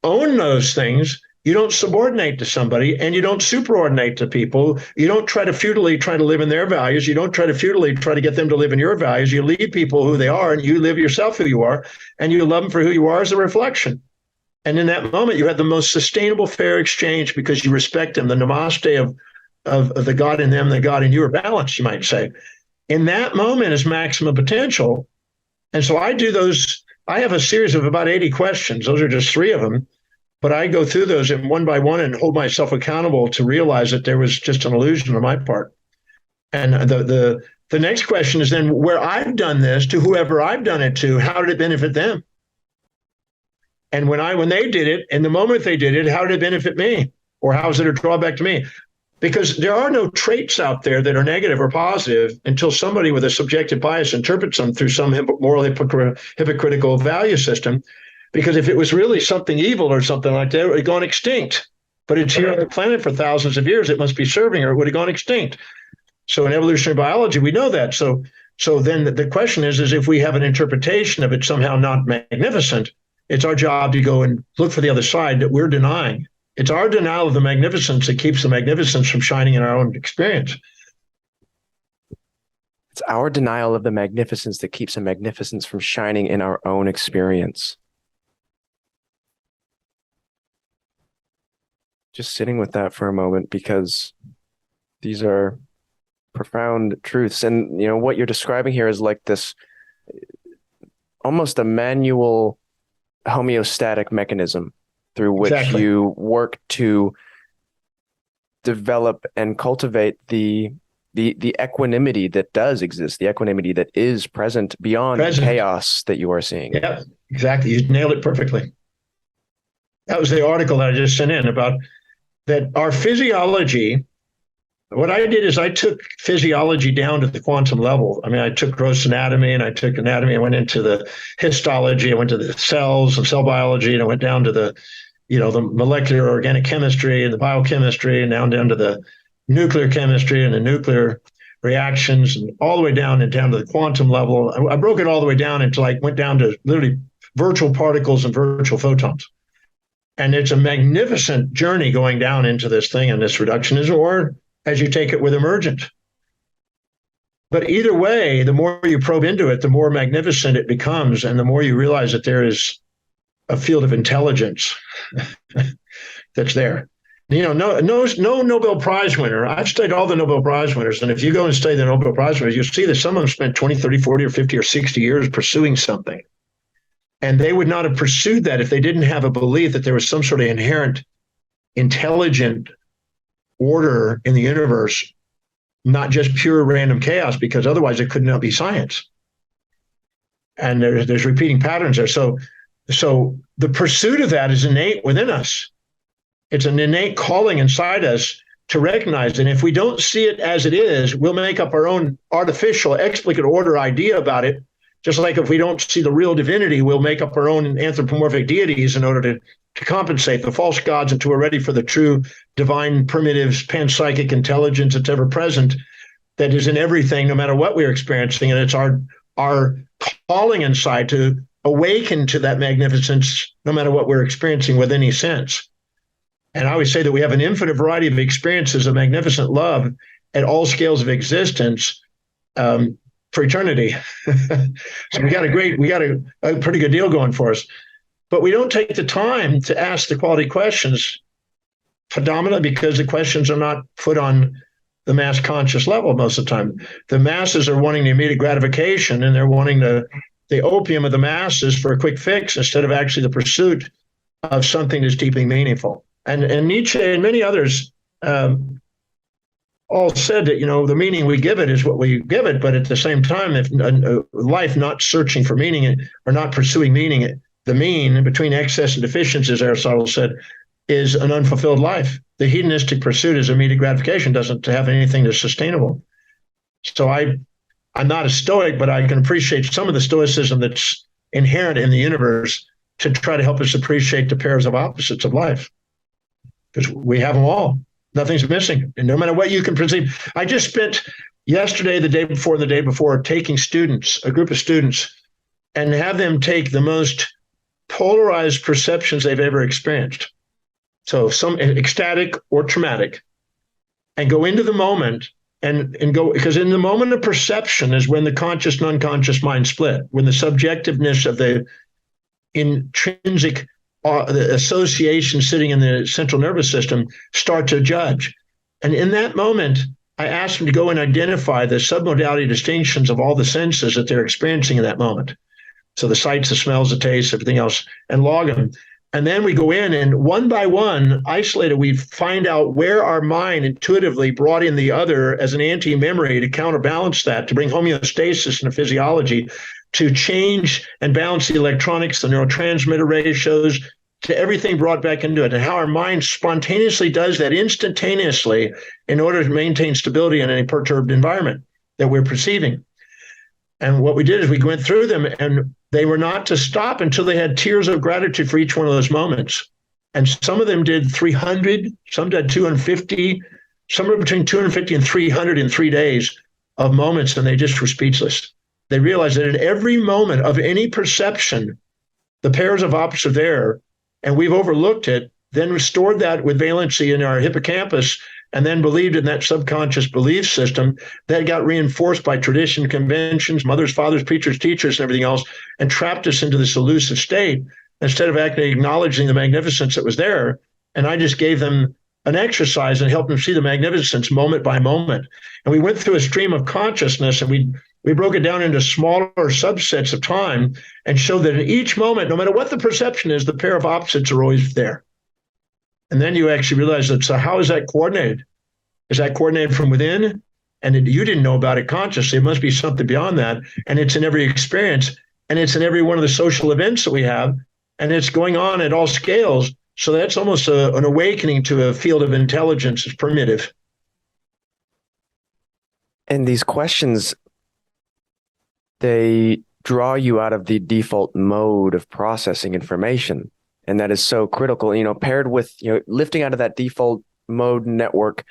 own those things, you don't subordinate to somebody and you don't superordinate to people. You don't try to futilely try to live in their values. You don't try to futilely try to get them to live in your values. You leave people who they are and you live yourself who you are, and you love them for who you are as a reflection. And in that moment, you have the most sustainable, fair exchange, because you respect them. The namaste of the God in them, the God in you are balanced, you might say. In that moment is maximum potential. And so I do those. I have a series of about 80 questions. Those are just 3 of them. But I go through those and one by one and hold myself accountable to realize that there was just an illusion on my part. And the next question is then, where I've done this to whoever I've done it to, how did it benefit them? And when they did it, in the moment they did it, how did it benefit me? Or how is it a drawback to me? Because there are no traits out there that are negative or positive until somebody with a subjective bias interprets them through some moral hypocritical value system. Because if it was really something evil or something like that, it would have gone extinct. But it's here on the planet for thousands of years. It must be serving, or it would have gone extinct. So in evolutionary biology, we know that. So then the question is if we have an interpretation of it somehow not magnificent, it's our job to go and look for the other side that we're denying. It's our denial of the magnificence that keeps the magnificence from shining in our own experience. It's our denial of the magnificence that keeps the magnificence from shining in our own experience. Just sitting with that for a moment, because these are profound truths. And, what you're describing here is like this, almost a manual homeostatic mechanism through which you work to develop and cultivate the equanimity that does exist, the equanimity that is present beyond the chaos that you are seeing. Yeah, exactly. You nailed it perfectly. That was the article that I just sent in about that our physiology. What I did is I took physiology down to the quantum level. I mean, I took gross anatomy and I took anatomy. I went into the histology. I went to the cells and cell biology, and I went down to the molecular organic chemistry and the biochemistry, and down to the nuclear chemistry and the nuclear reactions, and all the way down to the quantum level. I broke it all the way down until I went down to literally virtual particles and virtual photons. And it's a magnificent journey going down into this thing, and this reductionism, or as you take it with emergent. But either way, the more you probe into it, the more magnificent it becomes, and the more you realize that there is a field of intelligence that's there. No Nobel Prize winner. I've studied all the Nobel Prize winners, and if you go and study the Nobel Prize winners, you'll see that some of them spent 20, 30, 40, or 50, or 60 years pursuing something. And they would not have pursued that if they didn't have a belief that there was some sort of inherent intelligent order in the universe, not just pure random chaos, because otherwise it could not be science. And there's repeating patterns there. So the pursuit of that is innate within us. It's an innate calling inside us to recognize. And if we don't see it as it is, we'll make up our own artificial explicit order idea about it. Just like if we don't see the real divinity, we'll make up our own anthropomorphic deities in order to compensate the false gods until we're ready for the true divine, primitive, panpsychic intelligence that's ever present, that is in everything, no matter what we're experiencing. And it's our calling inside to awaken to that magnificence, no matter what we're experiencing with any sense. And I always say that we have an infinite variety of experiences of magnificent love at all scales of existence for eternity. So we got a pretty good deal going for us. But we don't take the time to ask the quality questions, predominantly because the questions are not put on the mass conscious level most of the time. The masses are wanting the immediate gratification, and they're wanting the opium of the masses for a quick fix instead of actually the pursuit of something that's deeply meaningful. And Nietzsche and many others all said that, the meaning we give it is what we give it, but at the same time, if life not searching for meaning or not pursuing meaning, the mean between excess and deficiency, as Aristotle said, is an unfulfilled life. The hedonistic pursuit is immediate gratification, doesn't have anything that's sustainable. So I'm not a Stoic, but I can appreciate some of the Stoicism that's inherent in the universe to try to help us appreciate the pairs of opposites of life. Because we have them all. Nothing's missing. And no matter what you can perceive. I just spent yesterday, the day before, and the day before, taking students, a group of students, and have them take the most polarized perceptions they've ever experienced. So some ecstatic or traumatic, and go into the moment and go, because in the moment of perception is when the conscious and unconscious mind split, when the subjectiveness of the intrinsic the association sitting in the central nervous system start to judge. And in that moment, I asked them to go and identify the submodality distinctions of all the senses that they're experiencing in that moment. So the sights, the smells, the tastes, everything else, and log them. And then we go in and one by one, isolated, we find out where our mind intuitively brought in the other as an anti-memory to counterbalance that, to bring homeostasis in the physiology, to change and balance the electronics, the neurotransmitter ratios, to everything brought back into it, and how our mind spontaneously does that instantaneously in order to maintain stability in any perturbed environment that we're perceiving. And what we did is we went through them, and they were not to stop until they had tears of gratitude for each one of those moments. And some of them did 300, some did 250, somewhere between 250 and 300 in 3 days of moments, and they just were speechless. They realized that at every moment of any perception, the pairs of opposites are there, and we've overlooked it, then restored that with valency in our hippocampus, and then believed in that subconscious belief system that got reinforced by tradition, conventions, mothers, fathers, preachers, teachers, and everything else, and trapped us into this elusive state instead of actually acknowledging the magnificence that was there. And I just gave them an exercise and helped them see the magnificence moment by moment. And we went through a stream of consciousness, and we broke it down into smaller subsets of time and showed that in each moment, no matter what the perception is, the pair of opposites are always there. And then you actually realize that, so how is that coordinated? Is that coordinated from within? And you didn't know about it consciously. It must be something beyond that. And it's in every experience, and it's in every one of the social events that we have, and it's going on at all scales. So that's almost an awakening to a field of intelligence that's primitive. And these questions, they draw you out of the default mode of processing information. And that is so critical, paired with, lifting out of that default mode network,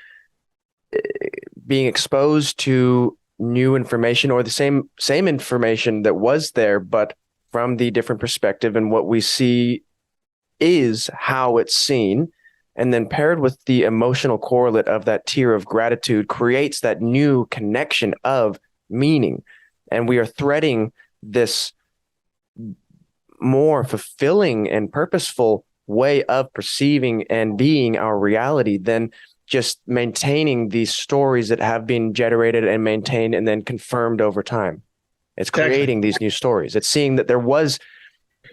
being exposed to new information or the same information that was there, but from the different perspective, and what we see is how it's seen. And then paired with the emotional correlate of that tier of gratitude creates that new connection of meaning. And we are threading this more fulfilling and purposeful way of perceiving and being our reality than just maintaining these stories that have been generated and maintained and then confirmed over time. It's creating these new stories. It's seeing that there was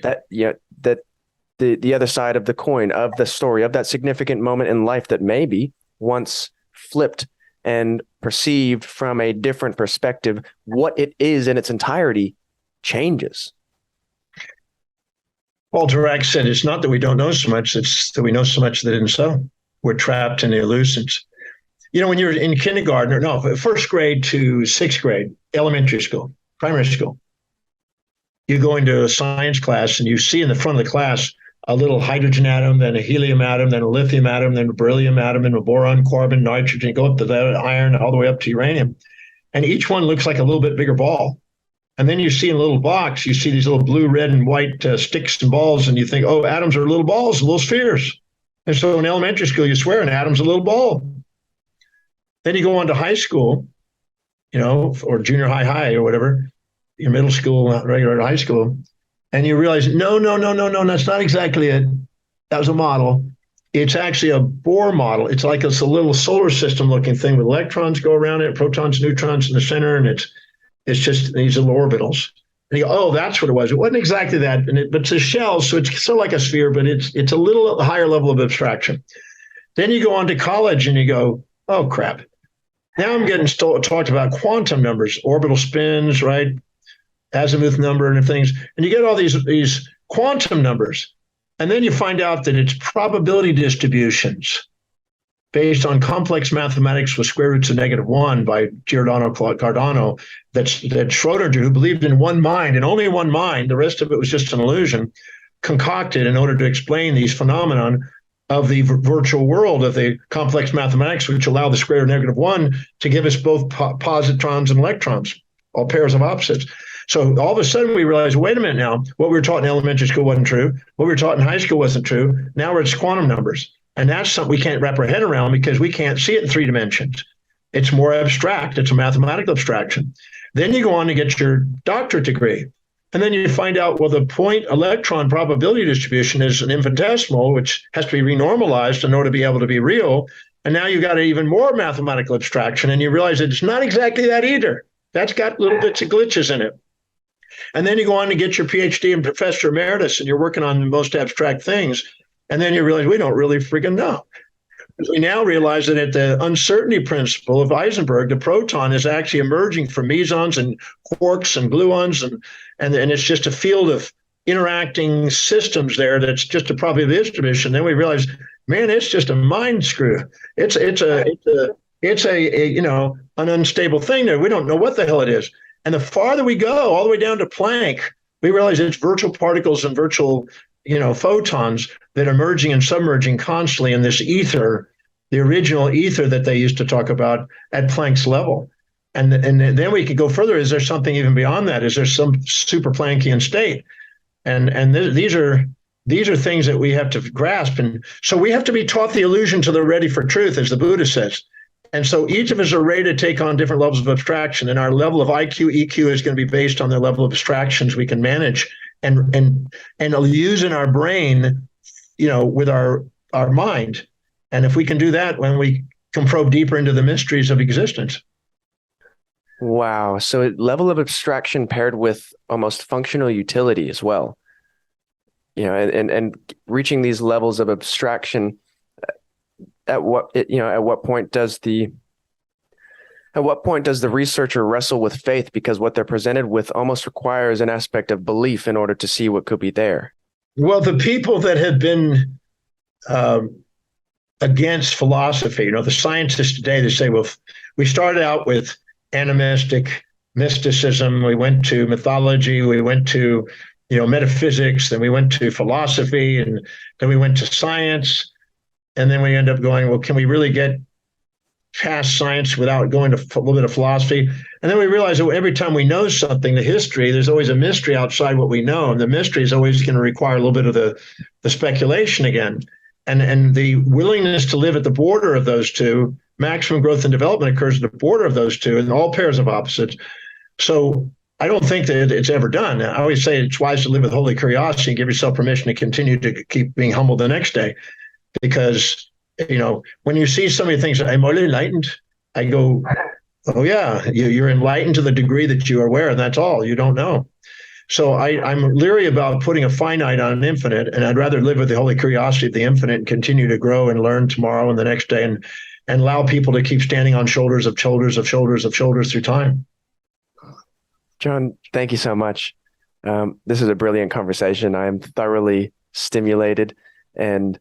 that the other side of the coin, of the story, of that significant moment in life that maybe once flipped and perceived from a different perspective, what it is in its entirety changes. Paul Dirac said, it's not that we don't know so much, it's that we know so much that isn't so. We're trapped in the illusions. When you're in kindergarten, or no, first grade to sixth grade, elementary school, primary school, you go into a science class and you see in the front of the class a little hydrogen atom, then a helium atom, then a lithium atom, then a beryllium atom, and a boron, carbon, nitrogen, go up to the iron, all the way up to uranium. And each one looks like a little bit bigger ball. And then you see in a little box, you see these little blue, red, and white sticks and balls, and you think, oh, atoms are little balls, little spheres. And so in elementary school, you swear an atom's a little ball. Then you go on to high school, or junior high, or whatever, your middle school, regular high school, and you realize, no, that's not exactly it. That was a model. It's actually a Bohr model. It's like it's a little solar system looking thing with electrons go around it, protons, neutrons in the center, and it's just these little orbitals. And you go, oh, that's what it was. It wasn't exactly that, but it's a shell, so it's sort of like a sphere, but it's a little higher level of abstraction. Then you go on to college and you go, oh, crap. Now I'm getting talked about quantum numbers, orbital spins, right? Azimuth number and things. And you get all these quantum numbers. And then you find out that it's probability distributions based on complex mathematics with square roots of -1 by Giordano Cardano, that Schrodinger, who believed in one mind and only one mind, the rest of it was just an illusion, concocted in order to explain these phenomenon of the virtual world of the complex mathematics, which allow the square root of -1 to give us both positrons and electrons, all pairs of opposites. So all of a sudden we realize, wait a minute now, what we were taught in elementary school wasn't true. What we were taught in high school wasn't true. Now it's quantum numbers. And that's something we can't wrap our head around because we can't see it in 3 dimensions. It's more abstract. It's a mathematical abstraction. Then you go on to get your doctorate degree. And then you find out, well, the point electron probability distribution is an infinitesimal, which has to be renormalized in order to be able to be real. And now you've got even more mathematical abstraction, and you realize that it's not exactly that either. That's got little bits of glitches in it. And then you go on to get your PhD and professor emeritus, and you're working on the most abstract things. And then you realize we don't really freaking know. We now realize that at the uncertainty principle of Heisenberg, the proton is actually emerging from mesons and quarks and gluons, and it's just a field of interacting systems there that's just a probability distribution. Then we realize, man, it's just a mind screw. It's an unstable thing there. We don't know what the hell it is. And the farther we go, all the way down to Planck, we realize it's virtual particles and virtual photons that are merging and submerging constantly in this ether, the original ether that they used to talk about at Planck's level. And then we could go further. Is there something even beyond that? Is there some super Planckian state? And these are things that we have to grasp. And so we have to be taught the illusion till they're ready for truth, as the Buddha says. And so each of us are ready to take on different levels of abstraction. And our level of IQ, EQ is going to be based on the level of abstractions we can manage and use in our brain, with our mind. And if we can do that, when we can probe deeper into the mysteries of existence. Wow. So a level of abstraction paired with almost functional utility as well. And reaching these levels of abstraction, at what point does the researcher wrestle with faith, because what they're presented with almost requires an aspect of belief in order to see what could be there? Well, the people that have been against philosophy, the scientists today, they say, well, we started out with animistic mysticism, we went to mythology, we went to metaphysics, then we went to philosophy, and then we went to science, and then we end up going, well, can we really get past science without going to a little bit of philosophy? And then we realize that every time we know something, the history, there's always a mystery outside what we know, and the mystery is always going to require a little bit of the speculation again. And the willingness to live at the border of those two, maximum growth and development occurs at the border of those two, and all pairs of opposites. So I don't think that it's ever done. I always say it's wise to live with holy curiosity and give yourself permission to continue to keep being humble the next day. Because, when you see somebody thinks, I'm only enlightened, I go, oh yeah, you're enlightened to the degree that you are aware, and that's all. You don't know. So I'm leery about putting a finite on an infinite, and I'd rather live with the holy curiosity of the infinite and continue to grow and learn tomorrow and the next day, and allow people to keep standing on shoulders of shoulders of shoulders of shoulders through time. John, thank you so much. This is a brilliant conversation. I am thoroughly stimulated and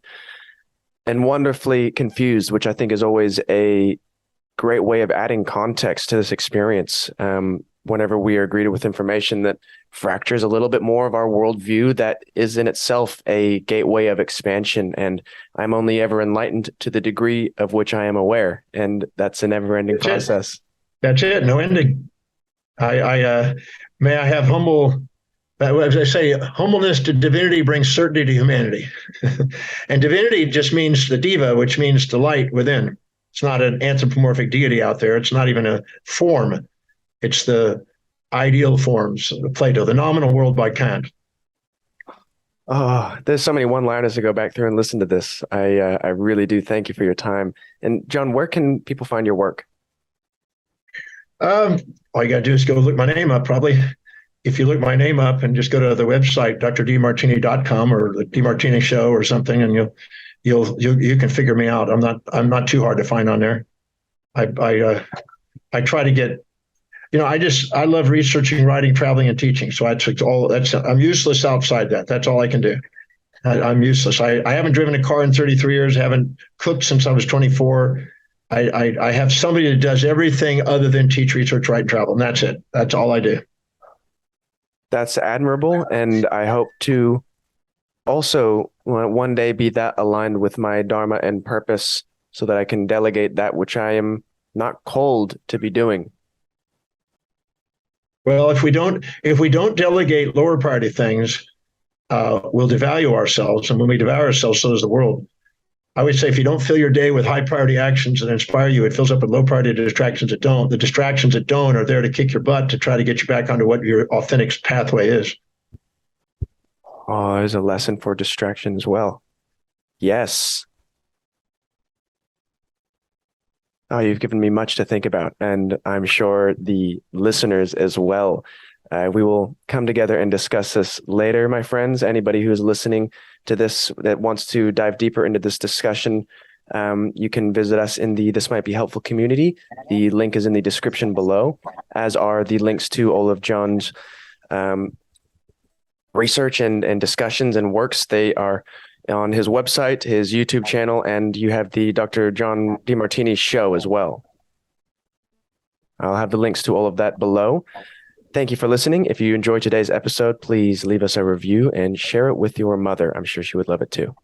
wonderfully confused, which I think is always a great way of adding context to this experience. Whenever we are greeted with information that fractures a little bit more of our worldview, that is in itself a gateway of expansion. And I'm only ever enlightened to the degree of which I am aware. And that's a never-ending process. That's it. No ending. May I have humble, as I say, humbleness to divinity brings certainty to humanity. And divinity just means the diva, which means the light within. It's not an anthropomorphic deity out there. It's not even a form. It's the ideal forms of Plato, the nominal world by Kant. Oh, there's so many one-liners to go back through and listen to this. I really do thank you for your time. And John, where can people find your work? All you got to do is go look my name up, probably. If you look my name up and just go to the website, drdemartini.com or the Demartini Show or something, and you can figure me out. I'm not too hard to find on there. I try to get, I love researching, writing, traveling, and teaching. So I'm useless outside that. That's all I can do. I'm useless. I haven't driven a car in 33 years. Haven't cooked since I was 24. I have somebody that does everything other than teach, research, write, and travel, and that's it. That's all I do. That's admirable, and I hope to also one day be that aligned with my dharma and purpose, so that I can delegate that which I am not called to be doing. Well, if we don't delegate lower priority things, we'll devalue ourselves, and when we devalue ourselves, so does the world. I would say if you don't fill your day with high priority actions that inspire you, it fills up with low priority distractions that don't. The distractions that don't are there to kick your butt to try to get you back onto what your authentic pathway is. Oh, there's a lesson for distraction as well. Yes. Oh, you've given me much to think about, and I'm sure the listeners as well. We will come together and discuss this later, my friends. Anybody who's listening to this that wants to dive deeper into this discussion, you can visit us in the This Might Be Helpful community. The link is in the description below, as are the links to all of John's research and discussions and works. They are on his website, his YouTube channel, and you have the Dr. John Demartini show as well. I'll have the links to all of that below. Thank you for listening. If you enjoyed today's episode, please leave us a review and share it with your mother. I'm sure she would love it too.